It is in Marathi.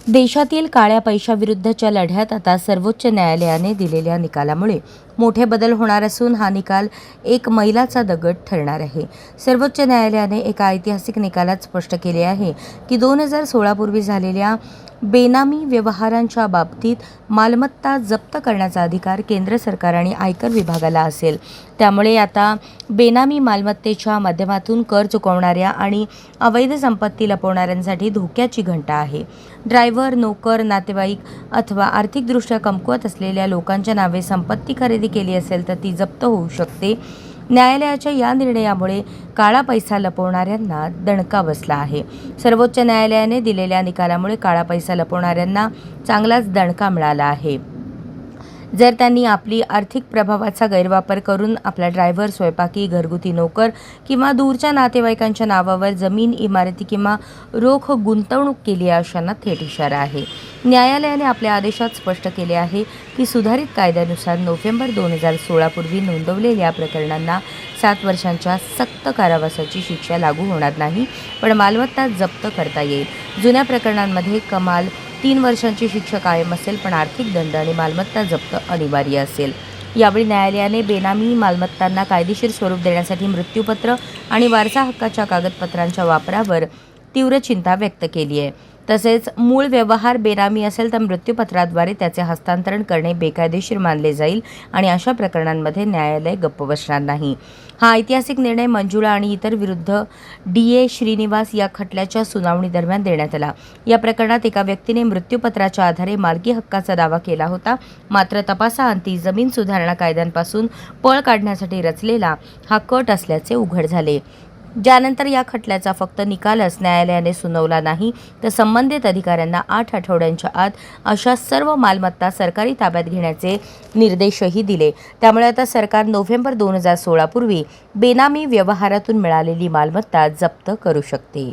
देशातील काळ्या पैशाविरुद्धच्या लढ्यात आता सर्वोच्च न्यायालयाने दिलेल्या निकालामुळे मोठे बदल होणार असून हा निकाल एक मैलाचा दगड ठरणार आहे। सर्वोच्च न्यायालयाने एका ऐतिहासिक निकालात स्पष्ट केले आहे की 2016 पूर्वी झालेल्या बेनामी व्यवहारांच्या बाबतीत मालमत्ता जप्त करण्याचा अधिकार केंद्र सरकार आणि आयकर विभागाला असेल। त्यामुळे आता बेनामी मालमत्तेच्या माध्यमातून कर चुकवणाऱ्या आणि अवैध संपत्ती लपवणाऱ्यांसाठी धोक्याची घंटा आहे। ड्रायव्हर, नोकर, नातेवाईक अथवा आर्थिकदृष्ट्या कमकुवत असलेल्या लोकांच्या नावे संपत्ती खरेदी केली असेल तर ती जप्त होऊ शकते। न्यायालयाच्या या निर्णयामुळे काळा पैसा लपवणाऱ्यांना दणका बसला आहे। सर्वोच्च न्यायालयाने दिलेल्या निकालामुळे काळा पैसा लपवणाऱ्यांना चांगलाच दणका मिळाला आहे। जर त्यांनी आपली आर्थिक प्रभावाचा गैरवापर करून आपला ड्रायव्हर, स्वयंपाकी, घरगुती नोकर किंवा दूरच्या नातेवाईकांच्या नावावर जमीन, इमारती किंवा रोख गुंतवणूक केली आहे अशांना थेट इशारा आहे। न्यायालयाने आपल्या आदेशात स्पष्ट केले आहे की सुधारित कायद्यानुसार नोव्हेंबर 2016 पूर्वी नोंदवलेल्या प्रकरणांना 7 वर्षांच्या सक्त कारावासाची शिक्षा लागू होणार नाही, पण मालमत्ता जप्त करता येईल। जुन्या प्रकरणांमध्ये कमाल 3 वर्षांची शिक्षा कायम असेल, पण आर्थिक दंड आणि मालमत्ता जप्त अनिवार्य असेल। यावेळी न्यायालयाने बेनामी मालमत्तांना कायदेशीर स्वरूप देण्यासाठी मृत्यूपत्र आणि वारसा हक्काच्या कागदपत्रांच्या वापरावर तीव्र चिंता व्यक्त केली आहे। तसेच मूळ व्यवहार बेनामी असेल तर मृत्यूपत्राद्वारे त्याचे हस्तांतरण करणे बेकायदेशीर मानले जाईल आणि अशा प्रकरणांमध्ये न्यायालय गप्प बसणार नाही। हा ऐतिहासिक निर्णय मंजुळा आणि इतर विरुद्ध डी.ए. श्रीनिवास या खटल्याच्या सुनावणी दरम्यान देण्यात आला। या प्रकरणात एका व्यक्तीने मृत्यूपत्राच्या आधारे मालकी हक्काचा दावा केला होता, मात्र तपासाअंती जमीन सुधारणा कायद्यांपासून पळ काढण्यासाठी रचलेला हा कट असल्याचे उघड झाले। ज्यानंतर या खटल्याचा फक्त निकालच न्यायालयाने सुनावला नाही, तर संबंधित अधिकाऱ्यांना 8 आठवड्यांच्या आत अशा सर्व मालमत्ता सरकारी ताब्यात घेण्याचे निर्देशही दिले। त्यामुळे आता सरकार नोव्हेंबर 2016 पूर्वी बेनामी व्यवहारातून मिळालेली मालमत्ता जप्त करू शकते।